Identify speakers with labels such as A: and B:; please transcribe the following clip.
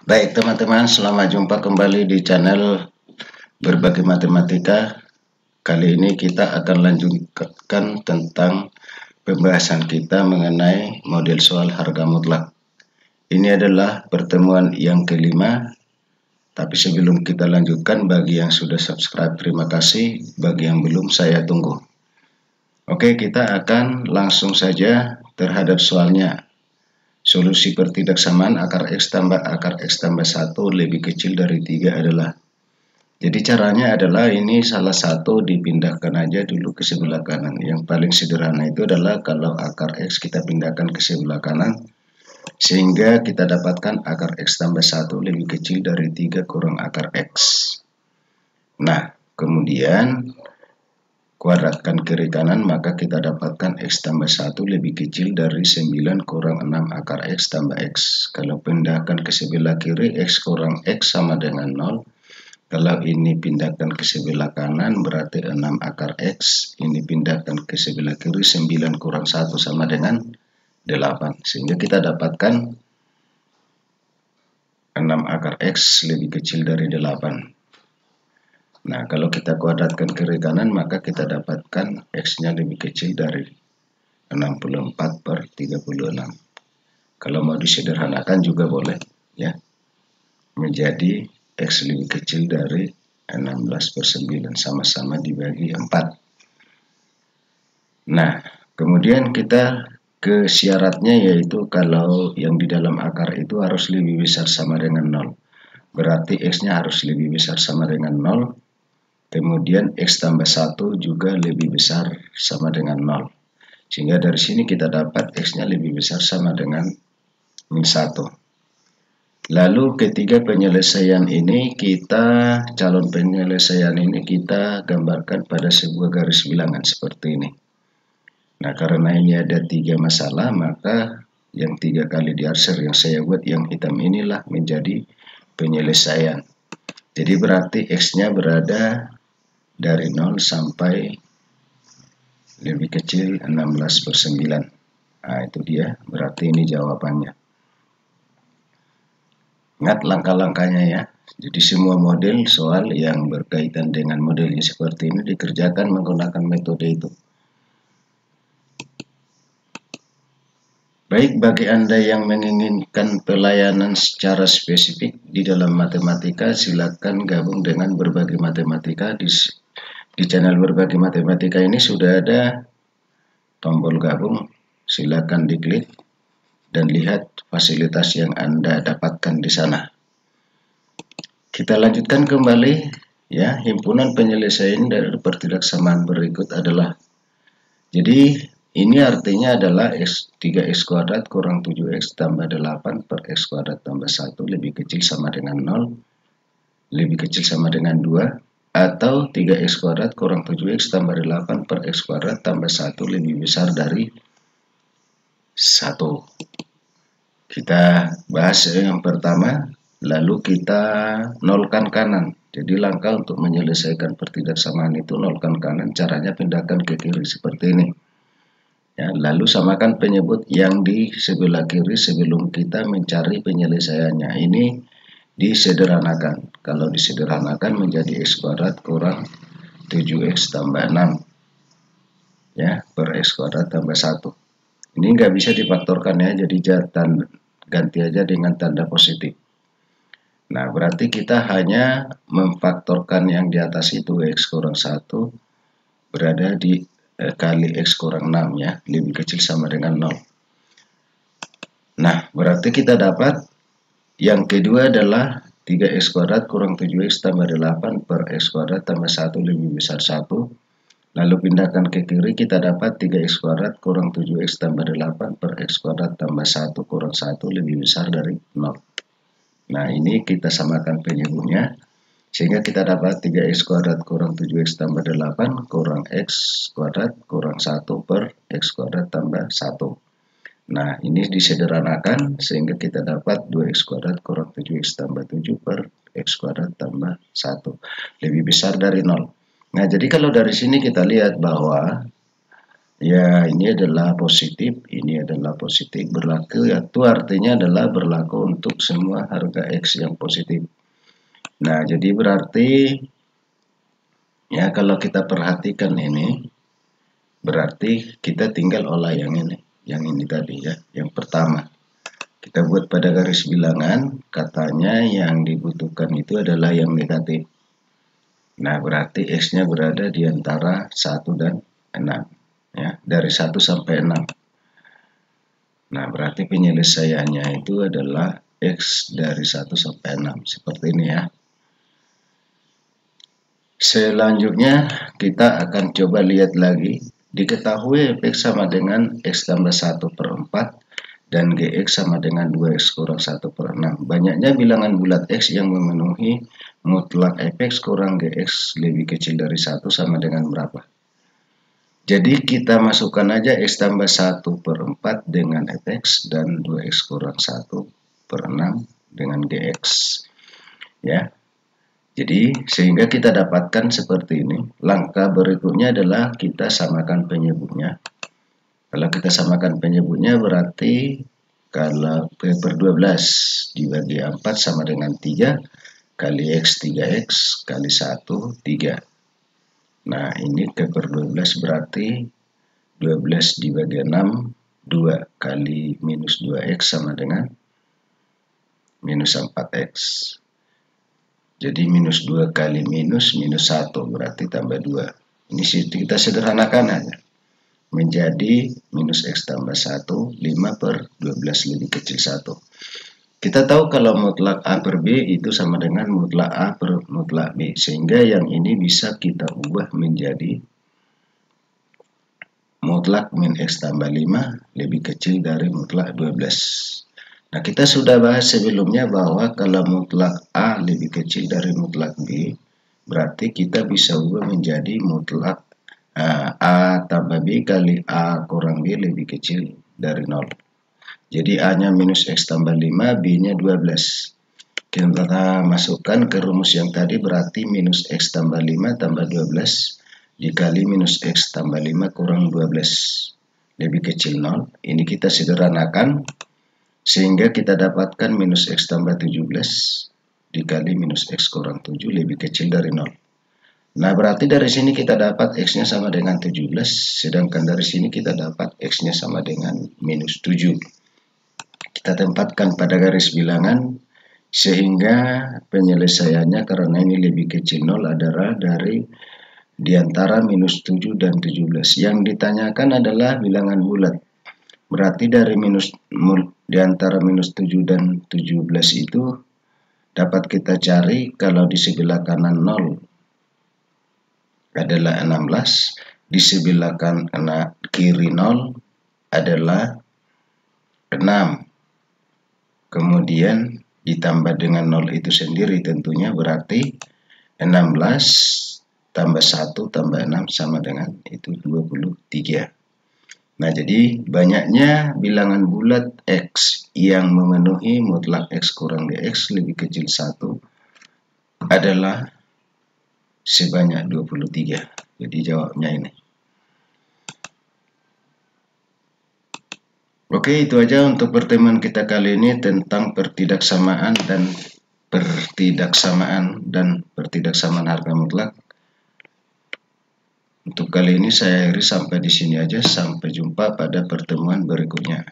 A: Baik teman-teman, selamat jumpa kembali di channel Berbagi Matematika. Kali ini kita akan lanjutkan tentang pembahasan kita mengenai model soal harga mutlak. Ini adalah pertemuan yang kelima. Tapi sebelum kita lanjutkan, bagi yang sudah subscribe terima kasih, bagi yang belum saya tunggu. Oke, kita akan langsung saja terhadap soalnya. Solusi pertidaksamaan akar X tambah 1 lebih kecil dari 3 adalah. Jadi caranya adalah ini salah satu dipindahkan aja dulu ke sebelah kanan. Yang paling sederhana itu adalah kalau akar X kita pindahkan ke sebelah kanan. Sehingga kita dapatkan akar X tambah 1 lebih kecil dari 3 kurang akar X. Nah, kemudian kuadratkan kiri kanan, maka kita dapatkan X tambah 1 lebih kecil dari 9 kurang 6 akar X tambah X. Kalau pindahkan ke sebelah kiri, X kurang X sama dengan 0. Kalau ini pindahkan ke sebelah kanan, berarti 6 akar X. Ini pindahkan ke sebelah kiri, 9 kurang 1 sama dengan 8. Sehingga kita dapatkan 6 akar X lebih kecil dari 8. Nah, kalau kita kuadratkan kiri kanan, maka kita dapatkan X-nya lebih kecil dari 64 per 36. Kalau mau disederhanakan juga boleh, ya. Menjadi X lebih kecil dari 16 per 9, sama-sama dibagi 4. Nah, kemudian kita ke syaratnya, yaitu kalau yang di dalam akar itu harus lebih besar sama dengan 0. Berarti X-nya harus lebih besar sama dengan 0. Kemudian X tambah 1 juga lebih besar sama dengan 0. Sehingga dari sini kita dapat X-nya lebih besar sama dengan min 1. Lalu ketiga penyelesaian ini calon penyelesaian ini kita gambarkan pada sebuah garis bilangan seperti ini. Nah, karena ini ada 3 masalah, maka yang 3 kali diarsir yang saya buat yang hitam inilah menjadi penyelesaian. Jadi berarti X-nya berada dari 0 sampai lebih kecil 16 per 9. Nah, itu dia. Berarti ini jawabannya. Ingat langkah-langkahnya ya. Jadi semua model soal yang berkaitan dengan modelnya seperti ini dikerjakan menggunakan metode itu. Baik, bagi Anda yang menginginkan pelayanan secara spesifik di dalam matematika, silakan gabung dengan Berbagi Matematika. Di channel Berbagi Matematika ini sudah ada tombol gabung, silakan diklik dan lihat fasilitas yang Anda dapatkan di sana. Kita lanjutkan kembali ya. Himpunan penyelesaian dari pertidaksamaan berikut adalah, jadi ini artinya adalah 3x kuadrat kurang 7x tambah 8 per x kuadrat tambah 1 lebih kecil sama dengan 0, lebih kecil sama dengan 2. Atau 3x kuadrat kurang 7x tambah 8 per x kuadrat tambah 1 lebih besar dari 1. Kita bahas yang pertama, lalu kita nolkan kanan. Jadi langkah untuk menyelesaikan pertidaksamaan itu nolkan kanan, caranya pindahkan ke kiri seperti ini. Ya, lalu samakan penyebut yang di sebelah kiri sebelum kita mencari penyelesaiannya. Ini disederhanakan. Kalau disederhanakan menjadi x kuadrat kurang 7x tambah 6 ya per x kuadrat tambah 1. Ini nggak bisa difaktorkan ya, jadi ganti aja dengan tanda positif. Nah, berarti kita hanya memfaktorkan yang di atas itu, x kurang 1 berada di kali x kurang 6 ya, lebih kecil sama dengan 0. Nah, berarti kita dapat yang kedua adalah 3x kuadrat kurang 7x tambah 8 per x kuadrat tambah 1 lebih besar 1. Lalu pindahkan ke kiri, kita dapat 3x kuadrat kurang 7x tambah 8 per x kuadrat tambah 1 kurang 1 lebih besar dari 0. Nah, ini kita samakan penyebutnya. Sehingga kita dapat 3x kuadrat kurang 7x tambah 8 kurang x kuadrat kurang 1 per x kuadrat tambah 1. Nah, ini disederhanakan sehingga kita dapat 2x kuadrat kurang 7x tambah 7 per x kuadrat tambah 1 lebih besar dari 0. Nah, jadi kalau dari sini kita lihat bahwa Ya, ini adalah positif, ini adalah positif. Berlaku, itu artinya adalah berlaku untuk semua harga X yang positif. Nah, jadi berarti, ya kalau kita perhatikan ini, berarti kita tinggal olah yang ini tadi ya, yang pertama. Kita buat pada garis bilangan, katanya yang dibutuhkan itu adalah yang negatif. Nah, berarti X-nya berada di antara 1 dan 6. Ya, dari 1 sampai 6. Nah, berarti penyelesaiannya itu adalah X dari 1 sampai 6. Seperti ini ya. Selanjutnya, kita akan coba lihat lagi. Diketahui Fx sama dengan X tambah 1 per 4. Dan Gx sama dengan 2x kurang 1 per 6. Banyaknya bilangan bulat X yang memenuhi mutlak Fx kurang Gx lebih kecil dari 1 sama dengan berapa? Jadi kita masukkan aja X tambah 1 per 4 dengan Fx dan 2x kurang 1 per 6 dengan Gx. Ya. Jadi sehingga kita dapatkan seperti ini. Langkah berikutnya adalah kita samakan penyebutnya. Kalau kita samakan penyebutnya berarti kalau P per 12 dibagi 4 sama dengan 3 kali X 3X kali 1 3. Nah ini P per 12 berarti 12 dibagi 6 2 kali minus 2X sama dengan minus 4X. Jadi minus 2 kali minus 1 berarti tambah 2. Ini kita sederhanakan aja. Menjadi minus X tambah 1, 5 per 12 lebih kecil 1. Kita tahu kalau mutlak A per B itu sama dengan mutlak A per mutlak B. Sehingga yang ini bisa kita ubah menjadi mutlak min X tambah 5 lebih kecil dari mutlak 12. Nah, kita sudah bahas sebelumnya bahwa kalau mutlak A lebih kecil dari mutlak B, berarti kita bisa ubah menjadi mutlak A tambah B kali A kurang B lebih kecil dari 0. Jadi A-nya minus X tambah 5, B-nya 12. Kita masukkan ke rumus yang tadi berarti minus X tambah 5 tambah 12 dikali minus X tambah 5 kurang 12 lebih kecil 0. Ini kita sederhanakan sehingga kita dapatkan minus X tambah 17 dikali minus X kurang 7 lebih kecil dari 0. Nah, berarti dari sini kita dapat X-nya sama dengan 17, sedangkan dari sini kita dapat X-nya sama dengan minus 7. Kita tempatkan pada garis bilangan, sehingga penyelesaiannya karena ini lebih kecil 0 adalah dari di antara minus 7 dan 17. Yang ditanyakan adalah bilangan bulat. Berarti dari di antara minus 7 dan 17 itu dapat kita cari kalau di sebelah kanan 0. Adalah 16, di sebelah kanan kiri 0 adalah 6. Kemudian ditambah dengan 0 itu sendiri tentunya berarti 16 tambah 1 tambah 6 sama dengan itu 23. Nah, jadi banyaknya bilangan bulat X yang memenuhi mutlak X kurang Gx lebih kecil 1 adalah sebanyak 23. Jadi jawabnya ini. Oke, itu aja untuk pertemuan kita kali ini tentang pertidaksamaan dan pertidaksamaan harga mutlak. Untuk kali ini saya akhiri sampai di sini aja. Sampai jumpa pada pertemuan berikutnya.